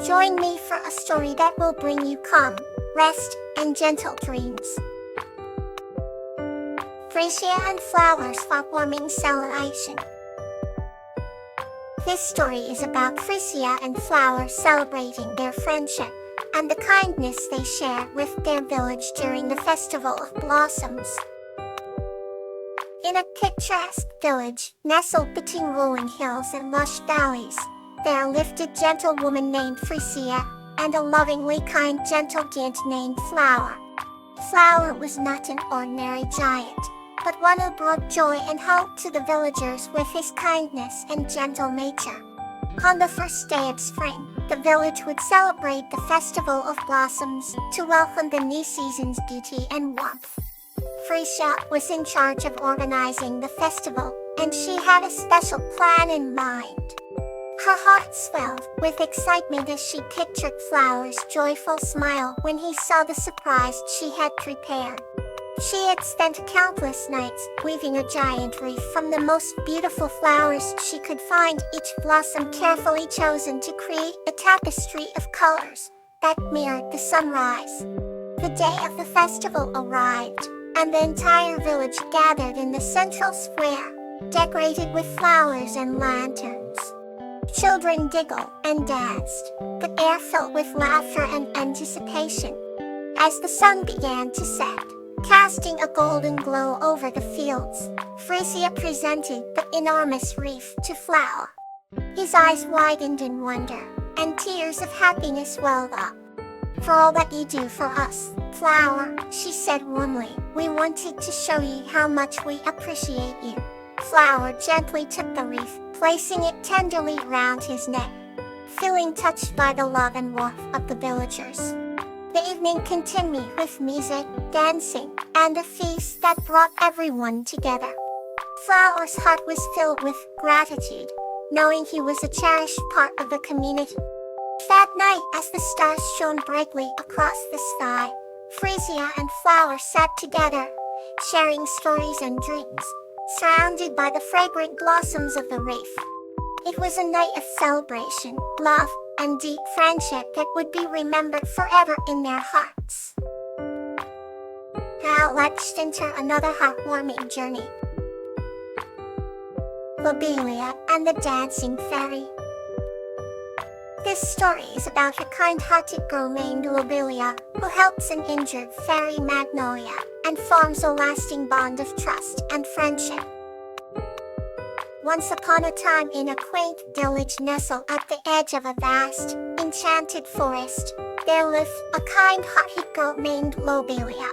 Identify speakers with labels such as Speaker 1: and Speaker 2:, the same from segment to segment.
Speaker 1: Join me for a story that will bring you calm, rest, and gentle dreams. Frisia and Flowers for Warming Celebration. This story is about Frisia and Flowers celebrating their friendship and the kindness they share with their village during the Festival of Blossoms. In a picturesque village, nestled between rolling hills and lush valleys, there lived a gentle woman named Frisia, and a lovingly kind gentle giant named Flower. Flower was not an ordinary giant, but one who brought joy and hope to the villagers with his kindness and gentle nature. On the first day of spring, the village would celebrate the Festival of Blossoms to welcome the new season's beauty and warmth. Frisia was in charge of organizing the festival, and she had a special plan in mind. Her heart swelled with excitement as she pictured Flower's joyful smile when he saw the surprise she had prepared. She had spent countless nights weaving a giant wreath from the most beautiful flowers she could find, each blossom carefully chosen to create a tapestry of colors that mirrored the sunrise. The day of the festival arrived, and the entire village gathered in the central square, decorated with flowers and lanterns. Children giggled and danced, the air filled with laughter and anticipation. As the sun began to set, casting a golden glow over the fields, Frisia presented the enormous wreath to Flower. His eyes widened in wonder, and tears of happiness welled up. "For all that you do for us, Flower," she said warmly, "we wanted to show you how much we appreciate you." Flower gently took the wreath, placing it tenderly round his neck, feeling touched by the love and warmth of the villagers. The evening continued with music, dancing, and a feast that brought everyone together. Flower's heart was filled with gratitude, knowing he was a cherished part of the community. That night, as the stars shone brightly across the sky, Frisia and Flower sat together, sharing stories and dreams, surrounded by the fragrant blossoms of the wreath. It was a night of celebration, love, and deep friendship that would be remembered forever in their hearts. Now let's enter another heartwarming journey. Lobelia and the Dancing Fairy. This story is about a kind-hearted girl named Lobelia who helps an injured fairy Magnolia and forms a lasting bond of trust and friendship. Once upon a time, in a quaint village nestled at the edge of a vast, enchanted forest, there lived a kind-hearted girl named Lobelia.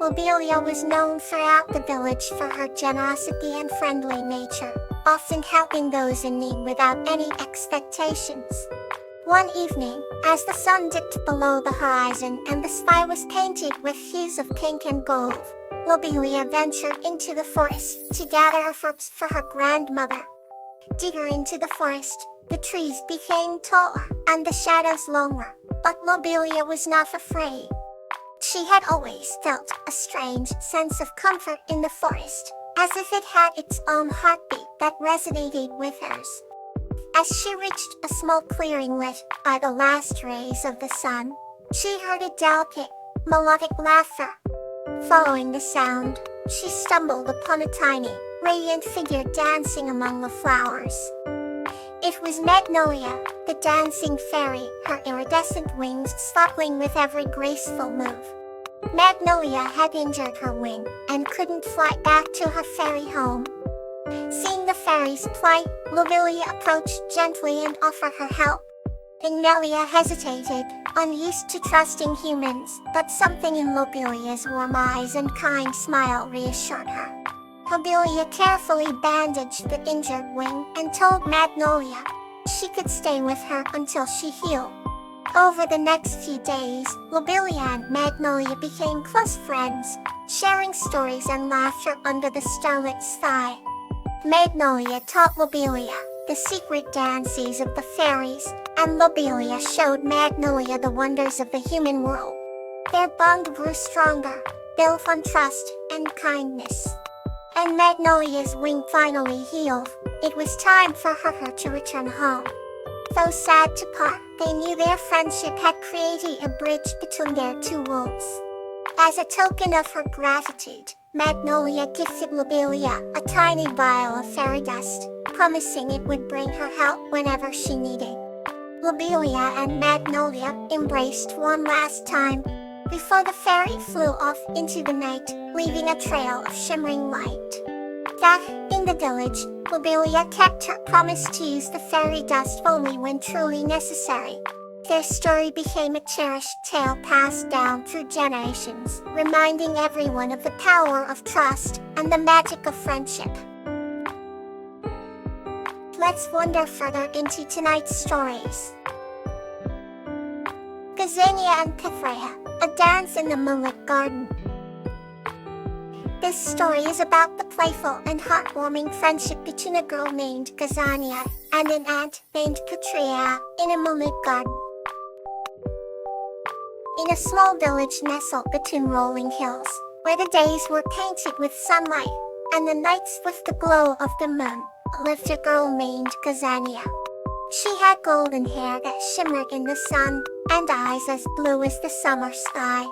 Speaker 1: Lobelia was known throughout the village for her generosity and friendly nature, often helping those in need without any expectations. One evening, as the sun dipped below the horizon and the sky was painted with hues of pink and gold, Lobelia ventured into the forest to gather herbs for her grandmother. Deeper into the forest, the trees became taller and the shadows longer, but Lobelia was not afraid. She had always felt a strange sense of comfort in the forest, as if it had its own heartbeat that resonated with hers. As she reached a small clearing lit by the last rays of the sun, she heard a delicate, melodic laughter. Following the sound, she stumbled upon a tiny, radiant figure dancing among the flowers. It was Magnolia, the dancing fairy, her iridescent wings sparkling with every graceful move. Magnolia had injured her wing and couldn't fly back to her fairy home. Seeing the fairy's plight, Lobelia approached gently and offered her help. Magnolia hesitated, unused to trusting humans, but something in Lobelia's warm eyes and kind smile reassured her. Lobelia carefully bandaged the injured wing and told Magnolia she could stay with her until she healed. Over the next few days, Lobelia and Magnolia became close friends, sharing stories and laughter under the starlit sky. Magnolia taught Lobelia the secret dances of the fairies, and Lobelia showed Magnolia the wonders of the human world. Their bond grew stronger, built on trust and kindness. And Magnolia's wing finally healed. It was time for her to return home. Though sad to part, they knew their friendship had created a bridge between their two worlds. As a token of her gratitude, Magnolia gifted Lobelia a tiny vial of fairy dust, promising it would bring her help whenever she needed. Lobelia and Magnolia embraced one last time, before the fairy flew off into the night, leaving a trail of shimmering light. Back in the village, Lobelia kept her promise to use the fairy dust only when truly necessary. Their story became a cherished tale passed down through generations, reminding everyone of the power of trust and the magic of friendship. Let's wander further into tonight's stories. Gazania and Pithrea, a dance in the moonlit garden. This story is about the playful and heartwarming friendship between a girl named Gazania and an ant named Pithrea in a moonlit garden. In a small village nestled between rolling hills, where the days were painted with sunlight and the nights with the glow of the moon, lived a girl named Gazania. She had golden hair that shimmered in the sun and eyes as blue as the summer sky.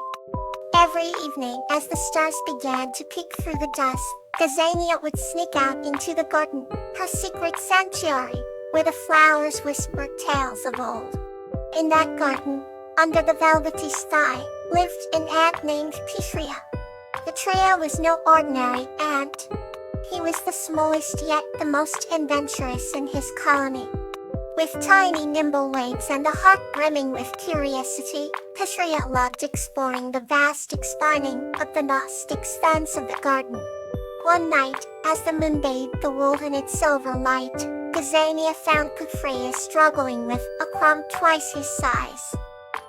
Speaker 1: Every evening, as the stars began to peek through the dusk, Gazania would sneak out into the garden, her secret sanctuary, where the flowers whispered tales of old. In that garden, under the velvety sky, lived an ant named Pithrea. Pithrea was no ordinary ant. He was the smallest yet the most adventurous in his colony. With tiny nimble legs and a heart brimming with curiosity, Pithrea loved exploring the vast expanse of the vast expanse of the garden. One night, as the moon bathed the world in its silver light, Gazania found Pithrea struggling with a crumb twice his size.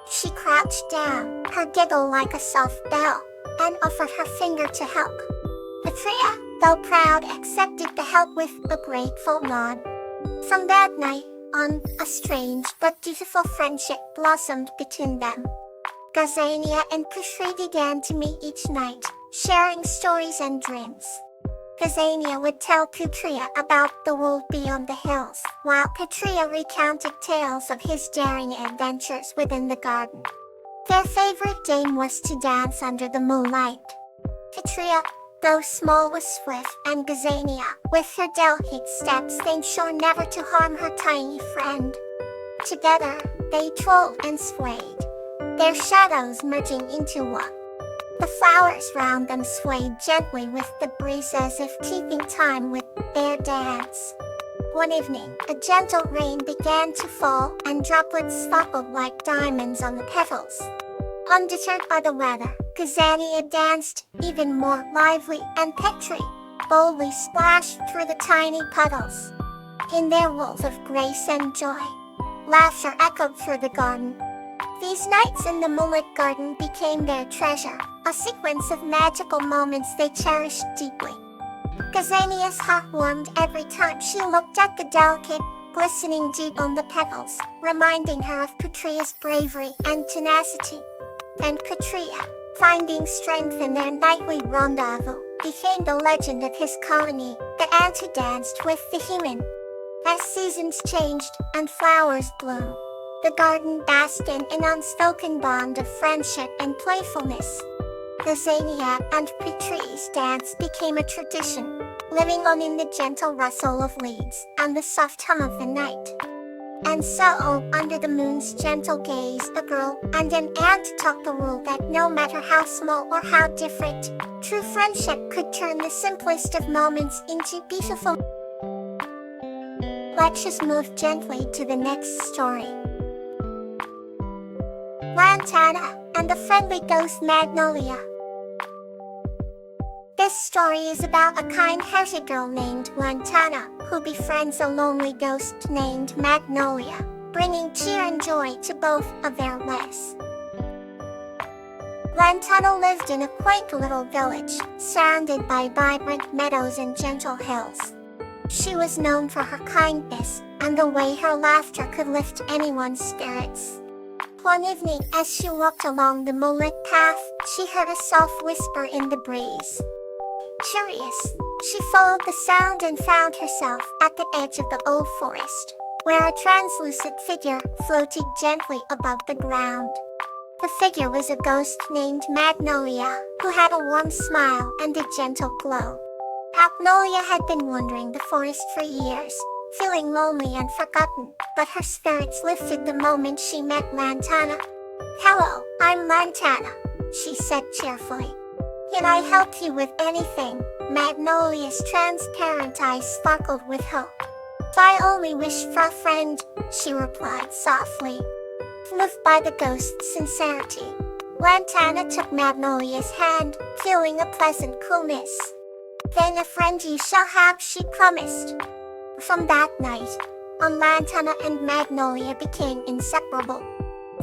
Speaker 1: She crouched down, her giggle like a soft bell, and offered her finger to help. Pithrea, though proud, accepted the help with a grateful nod. From that night on, a strange but beautiful friendship blossomed between them. Gazania and Pithrea began to meet each night, sharing stories and dreams. Gazania would tell Pithrea about the world beyond the hills, while Pithrea recounted tales of his daring adventures within the garden. Their favorite game was to dance under the moonlight. Pithrea, though small, was swift, and Gazania, with her delicate steps, made sure never to harm her tiny friend. Together, they twirled and swayed, their shadows merging into one. The flowers round them swayed gently with the breeze as if keeping time with their dance. One evening, a gentle rain began to fall and droplets sparkled like diamonds on the petals. Undeterred by the weather, Gazania danced even more lively, and Pithrea boldly splashed through the tiny puddles. In their world of grace and joy, laughter echoed through the garden. These nights in the moonlit garden became their treasure, a sequence of magical moments they cherished deeply. Gazania's heart warmed every time she looked at the delicate, glistening dew on the petals, reminding her of Pithrea's bravery and tenacity. And Pithrea, finding strength in their nightly rendezvous, became the legend of his colony, the ant who danced with the human. As seasons changed and flowers bloomed, the garden basked in an unspoken bond of friendship and playfulness. Gazania and Pithrea's dance became a tradition, living on in the gentle rustle of leaves and the soft hum of the night. And so, under the moon's gentle gaze, a girl and an ant taught the world that no matter how small or how different, true friendship could turn the simplest of moments into beautiful. Let's just move gently to the next story. Lantana and the friendly ghost Magnolia. This story is about a kind-hearted girl named Lantana, who befriends a lonely ghost named Magnolia, bringing cheer and joy to both of their lives. Lantana lived in a quaint little village, surrounded by vibrant meadows and gentle hills. She was known for her kindness and the way her laughter could lift anyone's spirits. One evening, as she walked along the moonlit path, she heard a soft whisper in the breeze. Curious, she followed the sound and found herself at the edge of the old forest, where a translucent figure floated gently above the ground. The figure was a ghost named Magnolia, who had a warm smile and a gentle glow. Magnolia had been wandering the forest for years, feeling lonely and forgotten, but her spirits lifted the moment she met Lantana. "Hello, I'm Lantana," she said cheerfully. "Can I help you with anything?" Magnolia's transparent eyes sparkled with hope. "I only wish for a friend," she replied softly. Moved by the ghost's sincerity, Lantana took Magnolia's hand, feeling a pleasant coolness. "Then a friend you shall have," she promised. From that night on, Lantana and Magnolia became inseparable.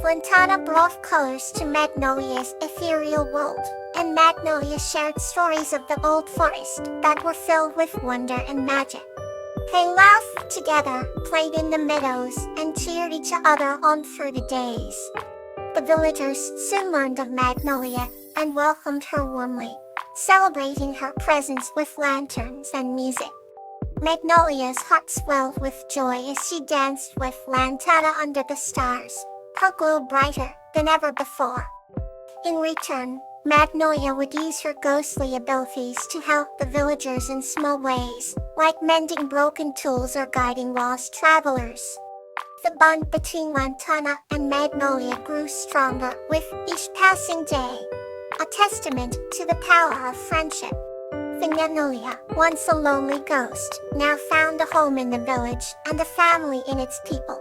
Speaker 1: Lantana brought colors to Magnolia's ethereal world, and Magnolia shared stories of the old forest that were filled with wonder and magic. They laughed together, played in the meadows, and cheered each other on through the days. The villagers soon learned of Magnolia and welcomed her warmly, celebrating her presence with lanterns and music. Magnolia's heart swelled with joy as she danced with Lantana under the stars, her glow brighter than ever before. In return, Magnolia would use her ghostly abilities to help the villagers in small ways, like mending broken tools or guiding lost travelers. The bond between Lantana and Magnolia grew stronger with each passing day, a testament to the power of friendship. Magnolia, once a lonely ghost, now found a home in the village and a family in its people.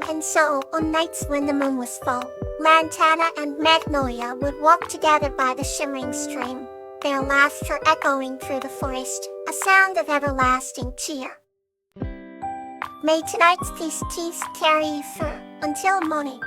Speaker 1: And so, on nights when the moon was full, Lantana and Magnolia would walk together by the shimmering stream, their laughter echoing through the forest, a sound of everlasting cheer. May tonight's peace carry you through until morning.